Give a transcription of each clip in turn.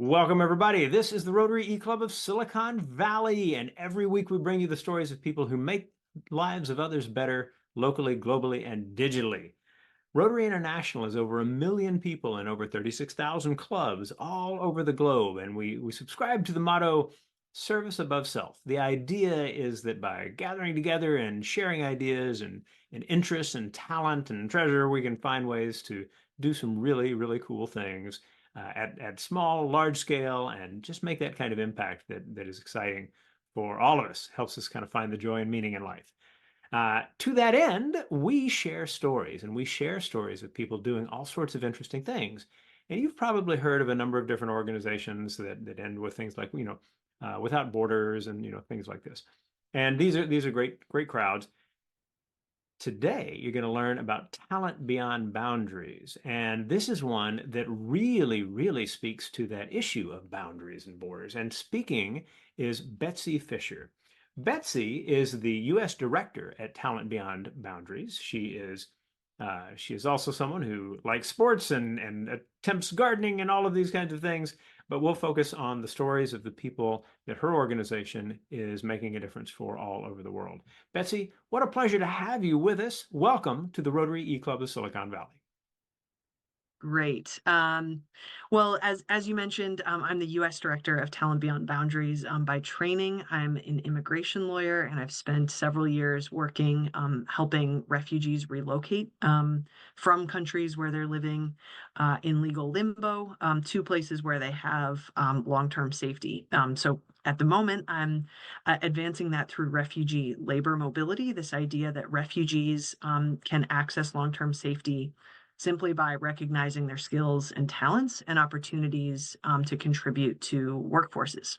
Welcome, everybody. This is the Rotary E-Club of Silicon Valley, and every week we bring you the stories of people who make lives of others better locally, globally, and digitally. Rotary International is over 1 million people in over 36,000 clubs all over the globe, and we subscribe to the motto, service above self. The idea is that by gathering together and sharing ideas and interests and talent and treasure, we can find ways to do some really, really cool things at small, large scale, and just make that kind of impact that is exciting for all of us, helps us kind of find the joy and meaning in life. To that end, we share stories, and we share stories of people doing all sorts of interesting things. And you've probably heard of a number of different organizations that end with things like, Without Borders and, things like this. And these are great crowds. Today, you're going to learn about Talent Beyond Boundaries. And this is one that really, really speaks to that issue of boundaries and borders. And speaking is Betsy Fisher. Betsy is the U.S. Director at Talent Beyond Boundaries. She is also someone who likes sports and attempts gardening and all of these kinds of things. But we'll focus on the stories of the people that her organization is making a difference for all over the world. Betsy, what a pleasure to have you with us. Welcome to the Rotary E-Club of Silicon Valley. Great. Well, as you mentioned, I'm the U.S. Director of Talent Beyond Boundaries. By training, I'm an immigration lawyer, and I've spent several years working helping refugees relocate from countries where they're living in legal limbo to places where they have long-term safety. So at the moment, I'm advancing that through refugee labor mobility, this idea that refugees can access long-term safety simply by recognizing their skills and talents and opportunities to contribute to workforces.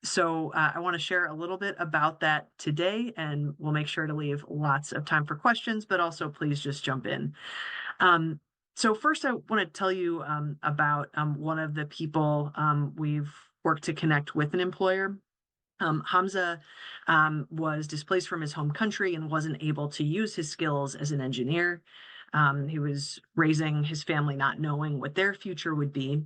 So I want to share a little bit about that today, and we'll make sure to leave lots of time for questions, but also please just jump in. So first, I want to tell you about one of the people we've worked to connect with an employer. Hamza was displaced from his home country and wasn't able to use his skills as an engineer. He was raising his family not knowing what their future would be.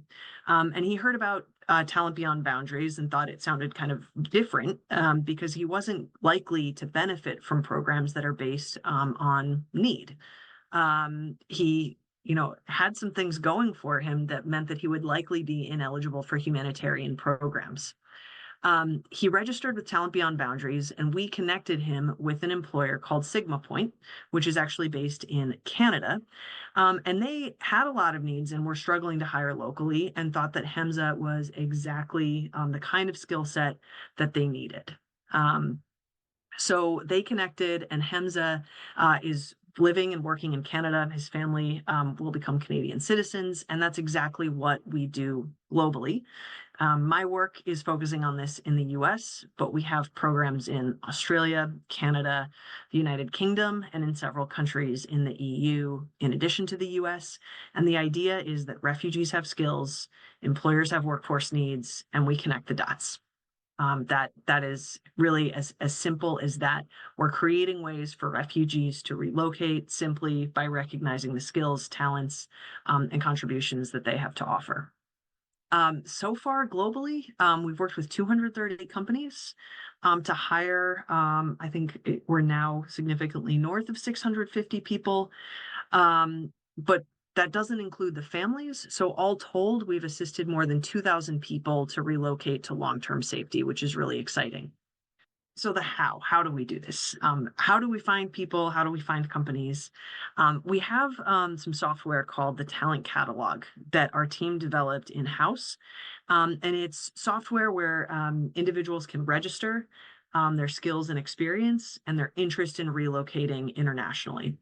And he heard about Talent Beyond Boundaries and thought it sounded kind of different because he wasn't likely to benefit from programs that are based on need. He had some things going for him that meant that he would likely be ineligible for humanitarian programs. He registered with Talent Beyond Boundaries, and we connected him with an employer called Sigma Point, which is actually based in Canada. And they had a lot of needs and were struggling to hire locally and thought that Hamza was exactly the kind of skill set that they needed. So they connected, and Hamza is living and working in Canada. His family will become Canadian citizens, and that's exactly what we do globally. My work is focusing on this in the US, but we have programs in Australia, Canada, the United Kingdom, and in several countries in the EU, in addition to the US. And the idea is that refugees have skills, employers have workforce needs, and we connect the dots. That is really as simple as that. We're creating ways for refugees to relocate simply by recognizing the skills, talents, and contributions that they have to offer. So far globally, we've worked with 230 companies to hire. I think we're now significantly north of 650 people. But that doesn't include the families. So all told, we've assisted more than 2,000 people to relocate to long-term safety, which is really exciting. So the how do we do this? How do we find people? How do we find companies? We have some software called the Talent Catalog that our team developed in-house. And it's software where individuals can register their skills and experience and their interest in relocating internationally.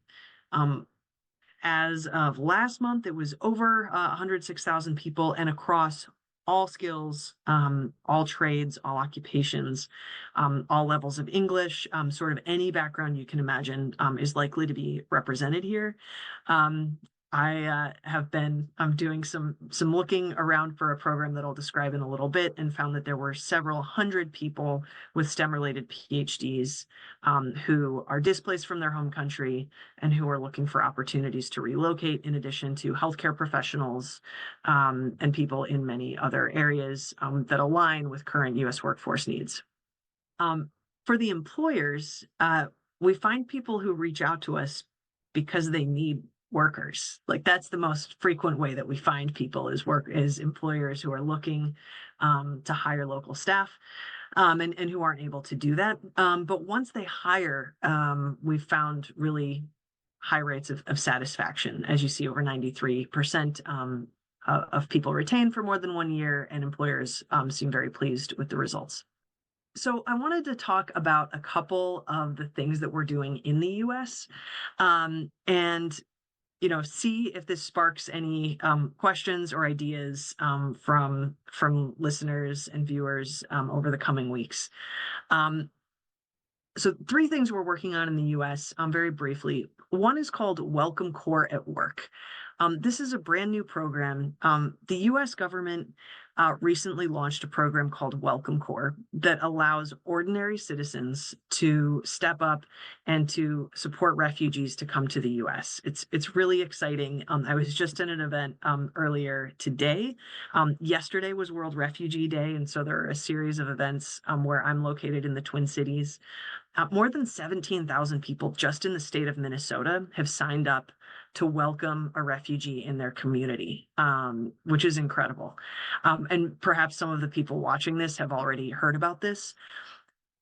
As of last month, it was over 106,000 people and across all skills, all trades, all occupations, all levels of English, sort of any background you can imagine is likely to be represented here. I I'm doing some looking around for a program that I'll describe in a little bit, and found that there were several hundred people with STEM related PhDs who are displaced from their home country and who are looking for opportunities to relocate, in addition to healthcare professionals and people in many other areas that align with current U.S. workforce needs. Um, for the employers, we find people who reach out to us because they need workers. Like, that's the most frequent way that we find people is employers who are looking to hire local staff and who aren't able to do that. But once they hire, we've found really high rates of satisfaction. As you see, over 93% of people retain for more than 1 year, and employers seem very pleased with the results. So I wanted to talk about a couple of the things that we're doing in the US, and see if this sparks any questions or ideas from listeners and viewers over the coming weeks. So 3 things we're working on in the US, very briefly. One is called Welcome Corps at Work. This is a brand new program. The US government recently launched a program called Welcome Corps that allows ordinary citizens to step up and to support refugees to come to the US. It's really exciting. I was just at an event earlier today. Yesterday was World Refugee Day, and so there are a series of events where I'm located in the Twin Cities. More than 17,000 people just in the state of Minnesota have signed up to welcome a refugee in their community, which is incredible. And perhaps some of the people watching this have already heard about this.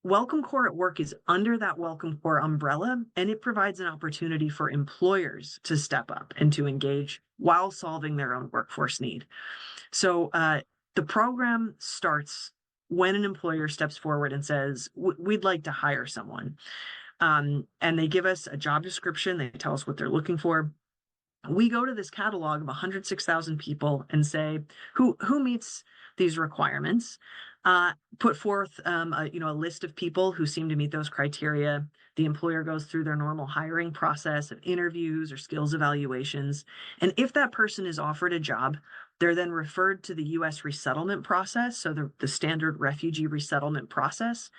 Welcome Corps at Work is under that Welcome Corps umbrella, and it provides an opportunity for employers to step up and to engage while solving their own workforce need. So the program starts when an employer steps forward and says, we'd like to hire someone. And they give us a job description. They tell us what they're looking for. We go to this catalog of 106,000 people and say, who meets these requirements? Put forth a list of people who seem to meet those criteria. The employer goes through their normal hiring process of interviews or skills evaluations. And if that person is offered a job, they're then referred to the U.S. resettlement process, so the standard refugee resettlement process.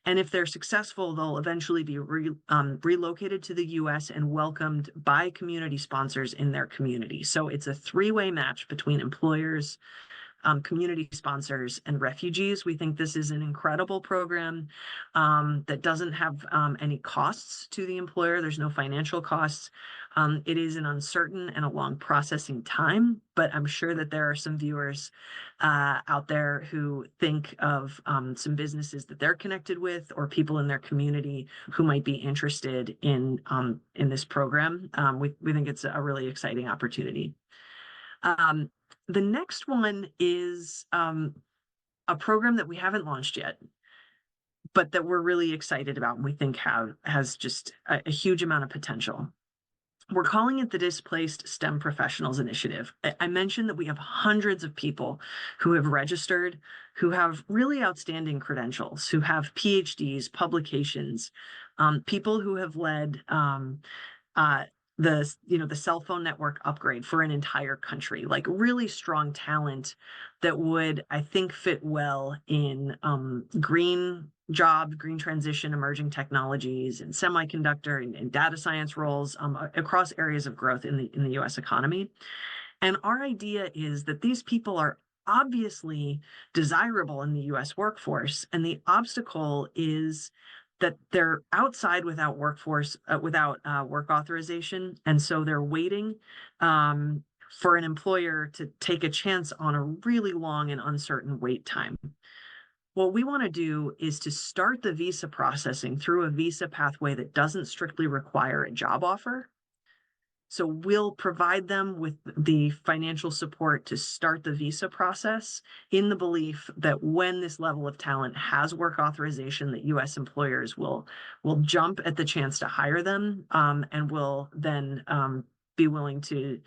And if they're successful, they'll eventually be relocated to the U.S. and welcomed by community sponsors in their community. So it's a 3-way match between employers, community sponsors, and refugees. We think this is an incredible program that doesn't have any costs to the employer. There's no financial costs. It is an uncertain and a long processing time, but I'm sure that there are some viewers out there who think of some businesses that they're connected with or people in their community who might be interested in this program. We think it's a really exciting opportunity. The next one is a program that we haven't launched yet, but that we're really excited about and we think has just a huge amount of potential. We're calling it the Displaced STEM Professionals Initiative. I mentioned that we have hundreds of people who have registered, who have really outstanding credentials, who have PhDs, publications, people who have led the cell phone network upgrade for an entire country, like really strong talent that would, I think, fit well in green jobs, green transition, emerging technologies, and semiconductor and data science roles across areas of growth in the U.S. economy. And our idea is that these people are obviously desirable in the U.S. workforce, and the obstacle is that they're outside without work authorization, and so they're waiting for an employer to take a chance on a really long and uncertain wait time. What we want to do is to start the visa processing through a visa pathway that doesn't strictly require a job offer. So we'll provide them with the financial support to start the visa process in the belief that when this level of talent has work authorization, that U.S. employers will jump at the chance to hire them and will then be willing to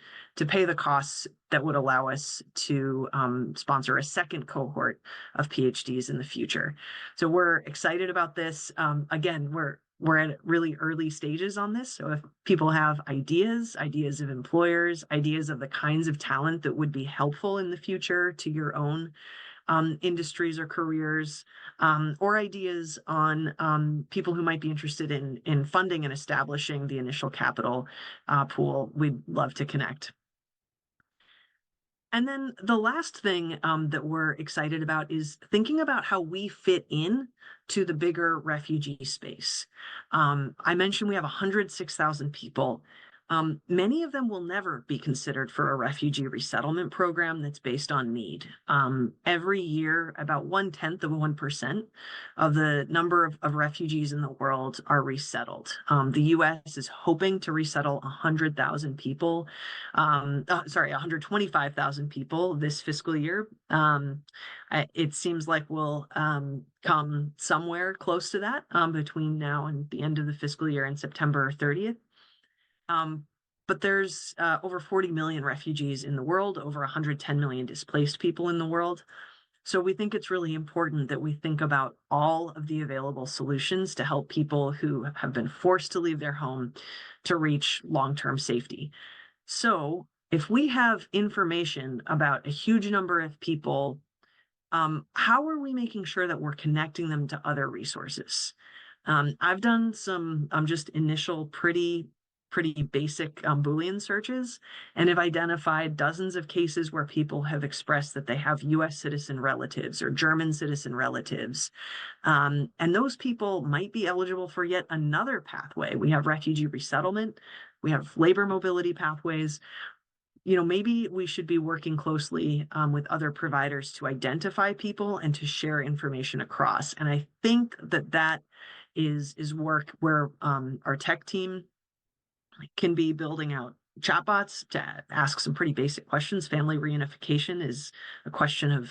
pay the costs that would allow us to sponsor a second cohort of PhDs in the future. So we're excited about this. Again, we're at really early stages on this. So if people have ideas of employers, ideas of the kinds of talent that would be helpful in the future to your own industries or careers, or ideas on people who might be interested in funding and establishing the initial capital pool, we'd love to connect. And then the last thing that we're excited about is thinking about how we fit in to the bigger refugee space. I mentioned we have 106,000 people. Many of them will never be considered for a refugee resettlement program that's based on need. Every year, about 1/10 of 1% of the number of refugees in the world are resettled. The US is hoping to resettle 100,000 people, 125,000 people this fiscal year. It seems like we'll come somewhere close to that between now and the end of the fiscal year and September 30th. But there's over 40 million refugees in the world, over 110 million displaced people in the world. So we think it's really important that we think about all of the available solutions to help people who have been forced to leave their home to reach long-term safety. So if we have information about a huge number of people, how are we making sure that we're connecting them to other resources? I've done some just initial pretty basic Boolean searches and have identified dozens of cases where people have expressed that they have US citizen relatives or German citizen relatives. And those people might be eligible for yet another pathway. We have refugee resettlement, we have labor mobility pathways. Maybe we should be working closely with other providers to identify people and to share information across. And I think that is work where our tech team can be building out chatbots to ask some pretty basic questions. Family reunification is a question of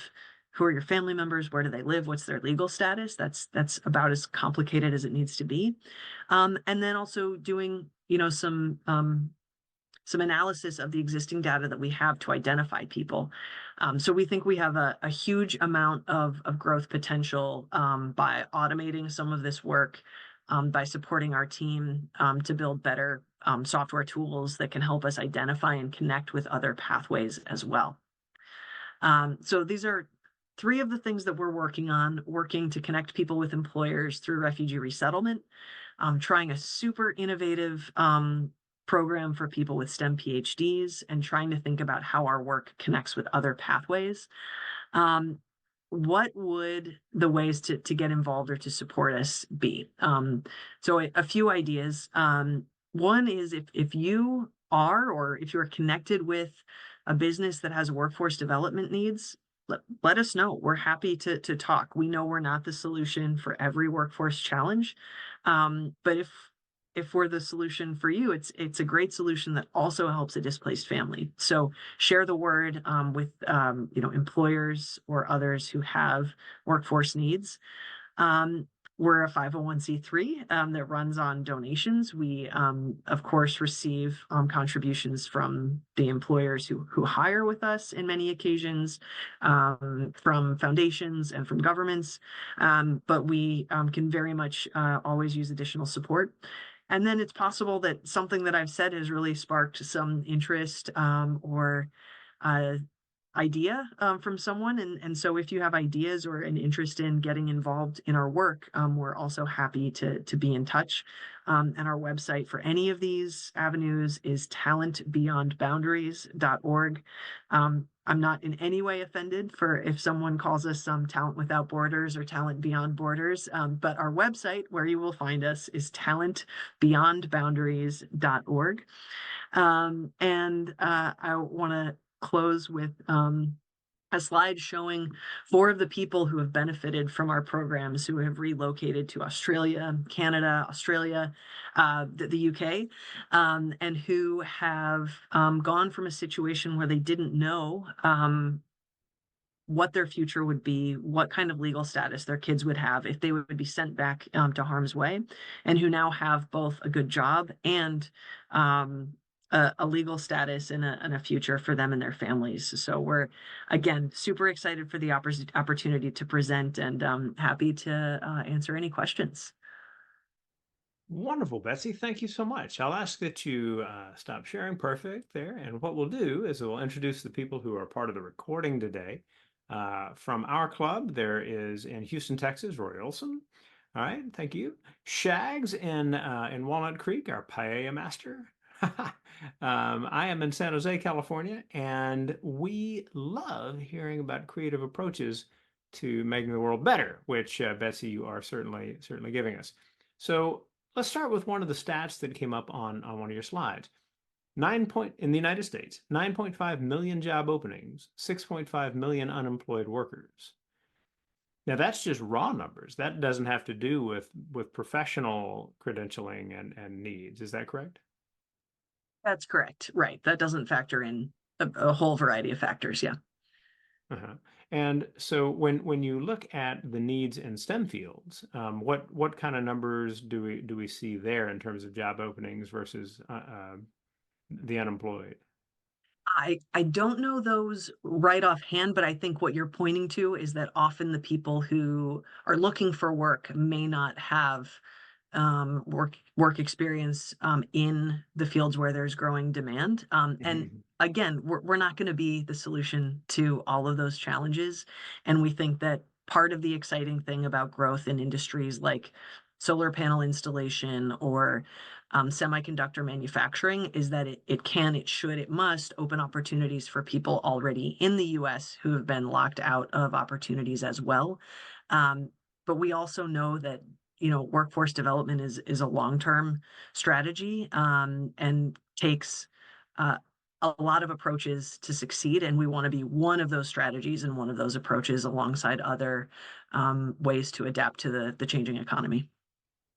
who are your family members, where do they live, what's their legal status. That's about as complicated as it needs to be. And then also doing some analysis of the existing data that we have to identify people. So we think we have a huge amount of growth potential by automating some of this work, by supporting our team to build better software tools that can help us identify and connect with other pathways as well. So these are three of the things that we're working on, working to connect people with employers through refugee resettlement, trying a super innovative program for people with STEM PhDs, and trying to think about how our work connects with other pathways. What would the ways to get involved or to support us be? So a few ideas. One is if you are, or if you're connected with a business that has workforce development needs, let us know. We're happy to talk. We know we're not the solution for every workforce challenge, but if we're the solution for you, it's a great solution that also helps a displaced family. So share the word with employers or others who have workforce needs. We're a 501c3 that runs on donations. We, of course, receive contributions from the employers who hire with us in many occasions, from foundations and from governments, but we can very much always use additional support. And then it's possible that something that I've said has really sparked some interest or idea from someone. And so if you have ideas or an interest in getting involved in our work, we're also happy to be in touch. And our website for any of these avenues is talentbeyondboundaries.org. I'm not in any way offended for if someone calls us Talent Without Borders or Talent Beyond Borders, but our website where you will find us is talentbeyondboundaries.org. And I want to close with a slide showing 4 of the people who have benefited from our programs, who have relocated to Australia, Canada, Australia, the UK, and who have gone from a situation where they didn't know what their future would be, what kind of legal status their kids would have if they would be sent back to harm's way, and who now have both a good job and a legal status and a future for them and their families. So we're, again, super excited for the opportunity to present, and happy to answer any questions. Wonderful, Betsy. Thank you so much. I'll ask that you stop sharing. Perfect there. And what we'll do is we'll introduce the people who are part of the recording today. From our club, there is in Houston, Texas, Roy Olson. All right, thank you. Shags in Walnut Creek, our paella master. I am in San Jose, California, and we love hearing about creative approaches to making the world better, which Betsy, you are certainly giving us. So let's start with one of the stats that came up on one of your slides. In the United States, 9.5 million job openings, 6.5 million unemployed workers. Now that's just raw numbers. That doesn't have to do with professional credentialing and needs. Is that correct? That's correct. Right. That doesn't factor in a whole variety of factors. Yeah. Uh-huh. And so when you look at the needs in STEM fields, what kind of numbers do we see there in terms of job openings versus the unemployed? I don't know those right offhand, but I think what you're pointing to is that often the people who are looking for work may not have work experience in the fields where there's growing demand. And Mhm. again, we're not going to be the solution to all of those challenges. And we think that part of the exciting thing about growth in industries like solar panel installation or semiconductor manufacturing is that it can, it should, it must open opportunities for people already in the US who have been locked out of opportunities as well. Um, but we also know that workforce development is a long-term strategy and takes uh, a lot of approaches to succeed, and we want to be one of those strategies and one of those approaches alongside other ways to adapt to the changing economy.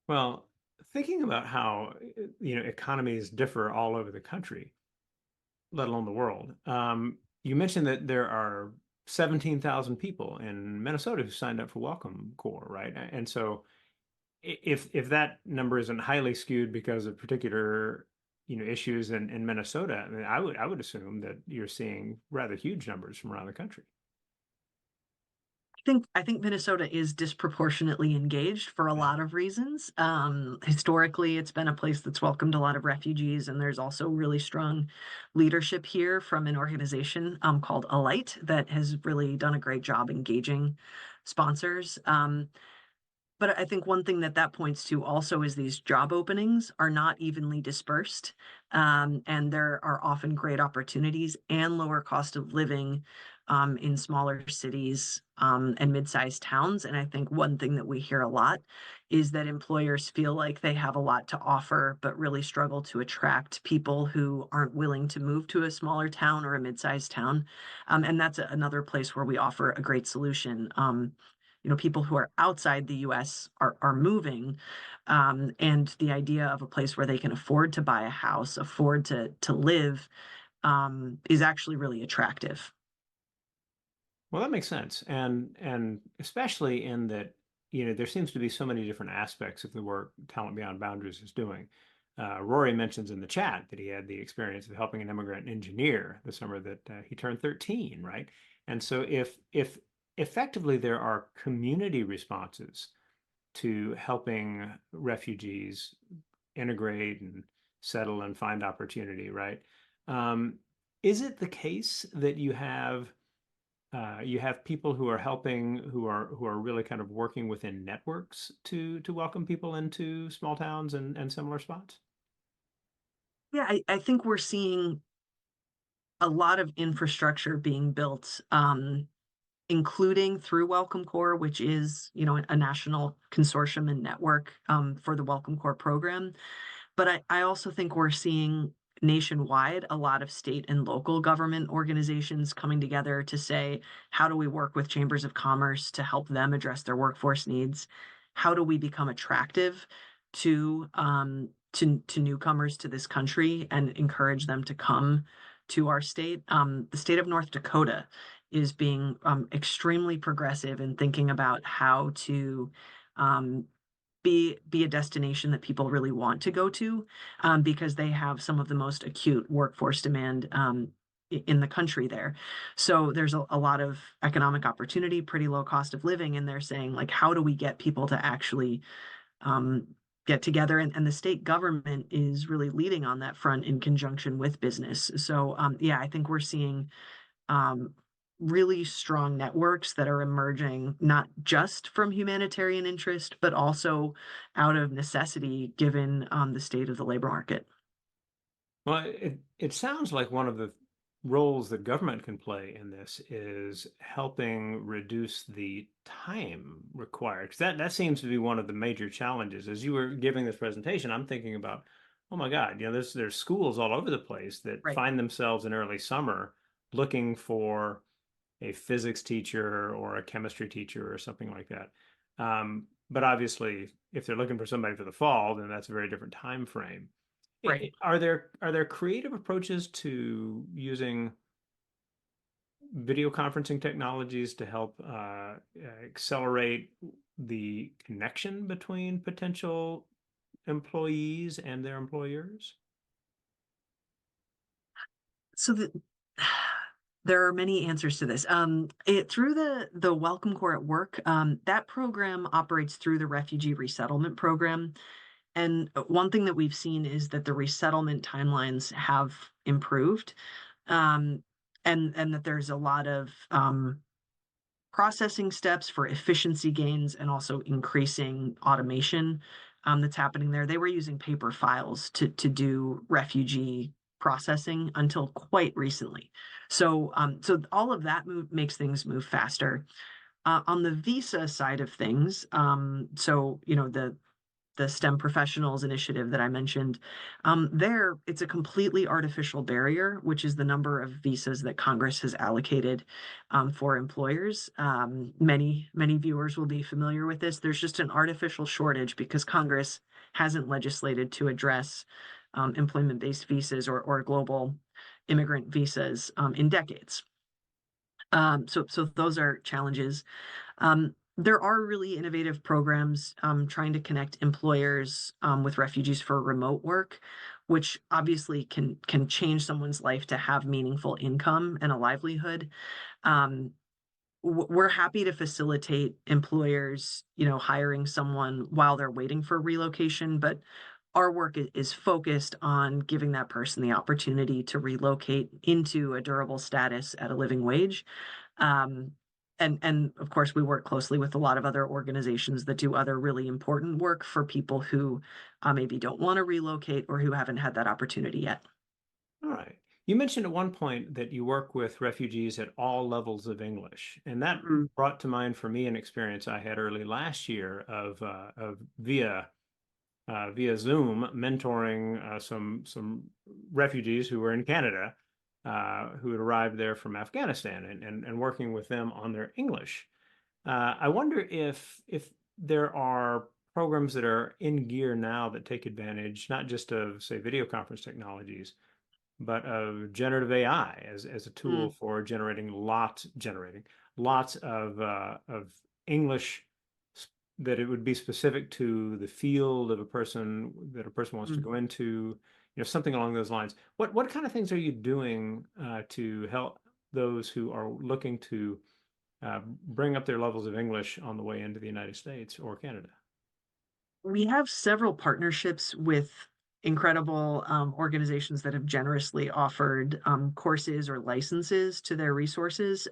Well, thinking about how economies differ all over the country, let alone the world. You mentioned that there are 17,000 people in Minnesota who signed up for Welcome Corps, right? And so if that number isn't highly skewed because of particular issues in Minnesota, I mean, I would assume that you're seeing rather huge numbers from around the country. I think Minnesota is disproportionately engaged for a lot of reasons. Historically, it's been a place that's welcomed a lot of refugees, and there's also really strong leadership here from an organization called Alight that has really done a great job engaging sponsors. But I think one thing that that points to also is these job openings are not evenly dispersed, and there are often great opportunities and lower cost of living in smaller cities and mid-sized towns. And I think one thing that we hear a lot is that employers feel like they have a lot to offer, but really struggle to attract people who aren't willing to move to a smaller town or a mid-sized town. And that's another place where we offer a great solution. People who are outside the US are moving. And the idea of a place where they can afford to buy a house, afford to live, is actually really attractive. Well, that makes sense, and especially in that there seems to be so many different aspects of the work Talent Beyond Boundaries is doing. Rory mentions in the chat that he had the experience of helping an immigrant engineer the summer that he turned 13, right? And so if effectively there are community responses to helping refugees integrate and settle and find opportunity, right? Um, is it the case that you have people who are helping, who are really kind of working within networks to welcome people into small towns and similar spots? Yeah, I think we're seeing a lot of infrastructure being built, including through Welcome Corps, which is, a national consortium and network for the Welcome Corps program. But I also think we're seeing nationwide a lot of state and local government organizations coming together to say, how do we work with chambers of commerce to help them address their workforce needs? How do we become attractive to newcomers to this country and encourage them to come to our state? The state of North Dakota is being extremely progressive in thinking about how to um, be a destination that people really want to go to because they have some of the most acute workforce demand in the country there. So there's a lot of economic opportunity, pretty low cost of living, and they're saying like, how do we get people to actually um, get together, and the state government is really leading on that front in conjunction with business. So yeah, I think we're seeing um, really strong networks that are emerging not just from humanitarian interest, but also out of necessity given the state of the labor market. Well, it sounds like one of the roles that government can play in this is helping reduce the time required. Because that seems to be one of the major challenges. As you were giving this presentation, I'm thinking about, oh my God, there's schools all over the place that Right. find themselves in early summer looking for a physics teacher or a chemistry teacher or something like that. But obviously, if they're looking for somebody for the fall, then that's a very different time frame. Right. Are there creative approaches to using video conferencing technologies to help accelerate the connection between potential employees and their employers? So there are many answers to this. Through the Welcome Corps at Work, that program operates through the Refugee Resettlement Program. And one thing that we've seen is that the resettlement timelines have improved, um, and that there's a lot of processing steps for efficiency gains and also increasing automation that's happening there. They were using paper files to do refugee processing until quite recently. So all of that makes things move faster. On the visa side of things, so the STEM Professionals Initiative that I mentioned, there it's a completely artificial barrier, which is the number of visas that Congress has allocated for employers. Many viewers will be familiar with this. There's just an artificial shortage because Congress hasn't legislated to address employment-based visas or global immigrant visas in decades. So those are challenges. There are really innovative programs trying to connect employers with refugees for remote work, which obviously can change someone's life to have meaningful income and a livelihood. Um, we're happy to facilitate employers, hiring someone while they're waiting for relocation, but our work is focused on giving that person the opportunity to relocate into a durable status at a living wage. Um, and of course, we work closely with a lot of other organizations that do other really important work for people who maybe don't want to relocate or who haven't had that opportunity yet. All right. You mentioned at one point that you work with refugees at all levels of English, and that Mhm. brought to mind for me an experience I had early last year of via Zoom mentoring some refugees who were in Canada who had arrived there from Afghanistan and working with them on their English. I wonder if there are programs that are in gear now that take advantage not just of, say, video conference technologies, but of generative AI as a tool Mm, for generating lots of English that it would be specific to the field of a person that a person wants to mm. go into, something along those lines. What kind of things are you doing to help those who are looking to bring up their levels of English on the way into the United States or Canada? We have several partnerships with incredible organizations that have generously offered courses or licenses to their resources.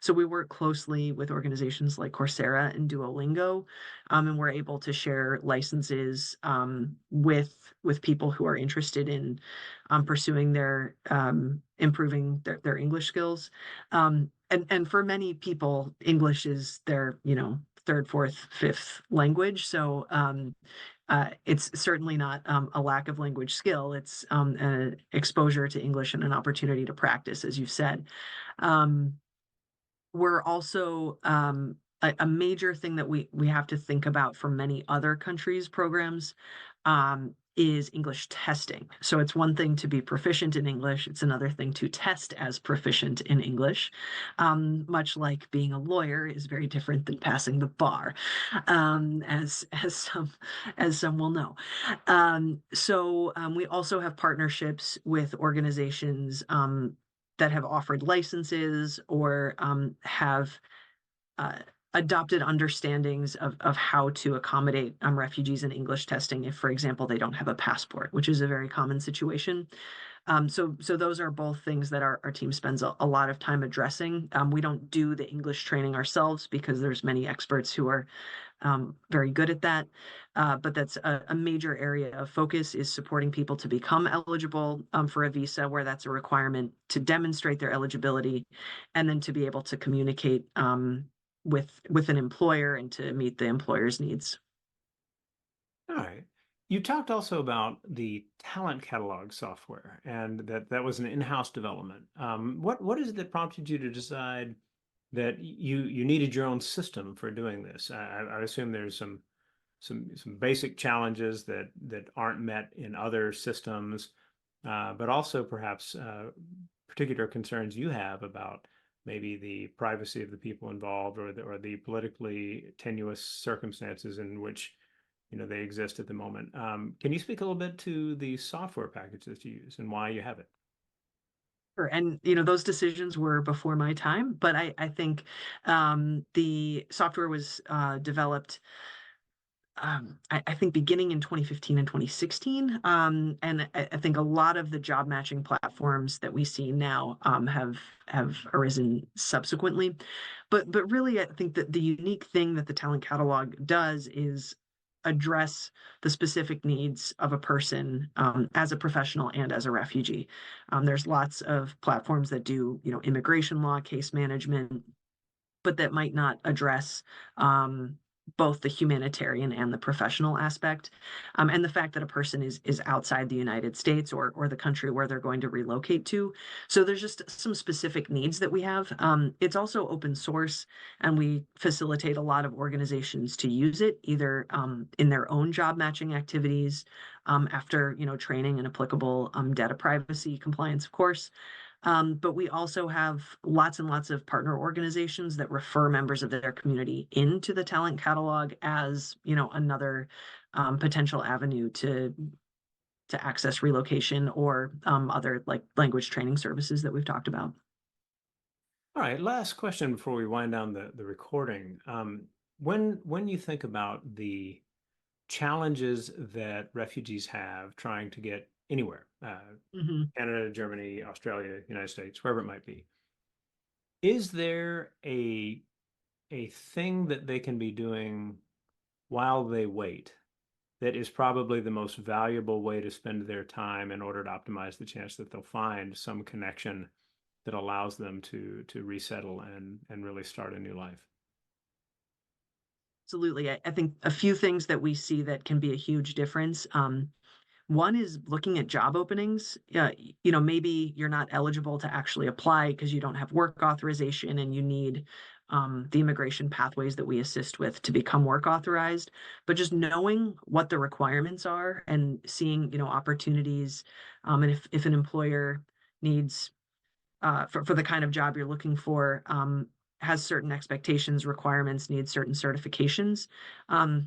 So we work closely with organizations like Coursera and Duolingo, and we're able to share licenses with people who are interested in pursuing their improving their English skills. And for many people, English is their third, fourth, fifth language. So it's certainly not a lack of language skill. It's an exposure to English and an opportunity to practice, as you've said. Um, we're also a major thing that we have to think about for many other countries' programs is English testing. So it's one thing to be proficient in English; it's another thing to test as proficient in English. Much like being a lawyer is very different than passing the bar, as some will know. So we also have partnerships with organizations that have offered licenses or have adopted understandings of how to accommodate refugees in English testing if, for example, they don't have a passport, which is a very common situation. So those are both things that our team spends a lot of time addressing. We don't do the English training ourselves because there's many experts who are very good at that. But that's a major area of focus, is supporting people to become eligible for a visa where that's a requirement, to demonstrate their eligibility, and then to be able to communicate with an employer and to meet the employer's needs. All right. You talked also about the talent catalog software, and that was an in-house development. What is it that prompted you to decide that you needed your own system for doing this? I assume there's some basic challenges that aren't met in other systems, but also perhaps particular concerns you have about maybe the privacy of the people involved, or the politically tenuous circumstances in which they exist at the moment. Can you speak a little bit to the software package that you use and why you have it? And those decisions were before my time, but I think the software was developed, I think, beginning in 2015 and 2016. And I think a lot of the job matching platforms that we see now have arisen subsequently. But really, I think that the unique thing that the talent catalog does is address the specific needs of a person, as a professional and as a refugee. There's lots of platforms that do, immigration law, case management, but that might not address both the humanitarian and the professional aspect, and the fact that a person is outside the United States or the country where they're going to relocate to. So there's just some specific needs that we have. It's also open source, and we facilitate a lot of organizations to use it either in their own job matching activities, after training and applicable data privacy compliance, of course. But we also have lots and lots of partner organizations that refer members of their community into the talent catalog as, another potential avenue to access relocation or other, like, language training services that we've talked about. All right, last question before we wind down the recording. When you think about the challenges that refugees have trying to get anywhere, Mhm. Canada, Germany, Australia, United States, wherever it might be, is there a thing that they can be doing while they wait that is probably the most valuable way to spend their time in order to optimize the chance that they'll find some connection that allows them to resettle and really start a new life? Absolutely. I think a few things that we see that can be a huge difference. One is looking at job openings. Maybe you're not eligible to actually apply because you don't have work authorization and you need the immigration pathways that we assist with to become work authorized. But just knowing what the requirements are and seeing, opportunities, and if an employer needs, for the kind of job you're looking for, has certain expectations, requirements, needs certain certifications.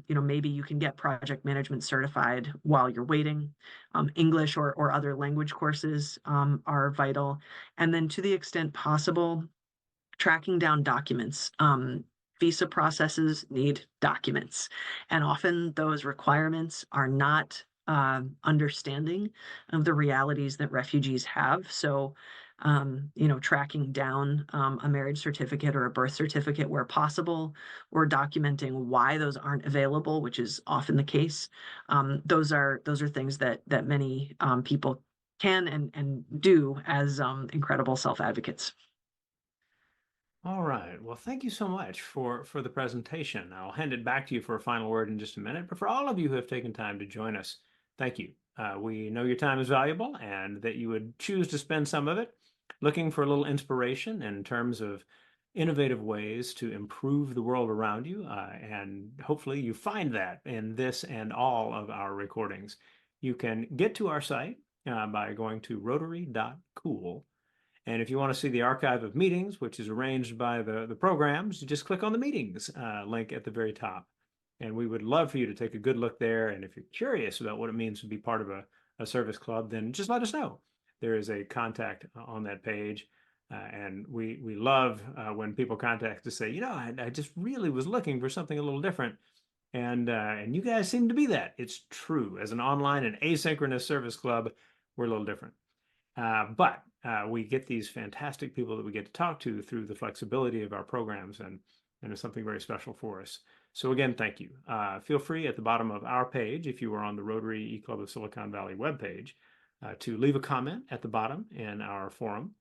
Maybe you can get project management certified while you're waiting. English or other language courses are vital. And then, to the extent possible, tracking down documents. Visa processes need documents, and often those requirements are not understanding of the realities that refugees have. So, tracking down a marriage certificate or a birth certificate where possible, or documenting why those aren't available, which is often the case. Those are things that many people can and do as incredible self advocates. All right. Well, thank you so much for the presentation. I'll hand it back to you for a final word in just a minute. But for all of you who have taken time to join us, thank you. We know your time is valuable and that you would choose to spend some of it looking for a little inspiration in terms of innovative ways to improve the world around you. And hopefully you find that in this and all of our recordings. You can get to our site by going to rotary.cool. And if you want to see the archive of meetings, which is arranged by the programs, you just click on the meetings link at the very top. And we would love for you to take a good look there. And if you're curious about what it means to be part of a service club, then just let us know. There is a contact on that page. And we love when people contact to say, I just really was looking for something a little different. And you guys seem to be that. It's true. As an online and asynchronous service club, we're a little different. But we get these fantastic people that we get to talk to through the flexibility of our programs, and it's something very special for us. So again, thank you. Feel free at the bottom of our page, if you are on the Rotary E-Club of Silicon Valley webpage, to leave a comment at the bottom in our forum.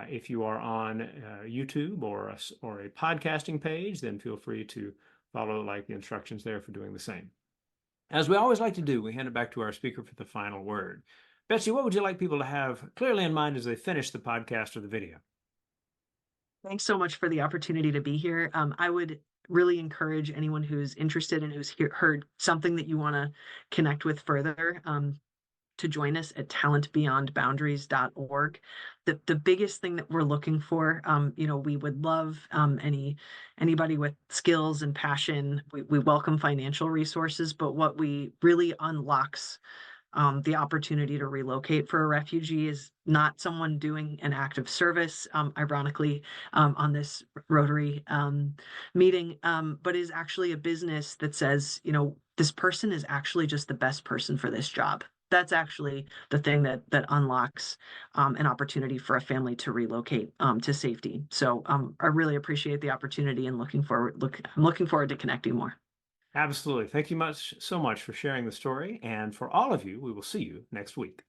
If you are on YouTube or a podcasting page, then feel free to follow the instructions there for doing the same. As we always like to do, we hand it back to our speaker for the final word. Betsy, what would you like people to have clearly in mind as they finish the podcast or the video? Thanks so much for the opportunity to be here. I would really encourage anyone who's interested and who's heard something that you want to connect with further, to join us at talentbeyondboundaries.org. The biggest thing that we're looking for, we would love anybody with skills and passion. We welcome financial resources, but what we really unlocks the opportunity to relocate for a refugee is not someone doing an act of service, ironically, on this Rotary meeting, but is actually a business that says, this person is actually just the best person for this job. That's actually the thing that unlocks an opportunity for a family to relocate to safety. So I really appreciate the opportunity and I'm looking forward to connecting more. Absolutely. Thank you so much for sharing the story. And for all of you, we will see you next week.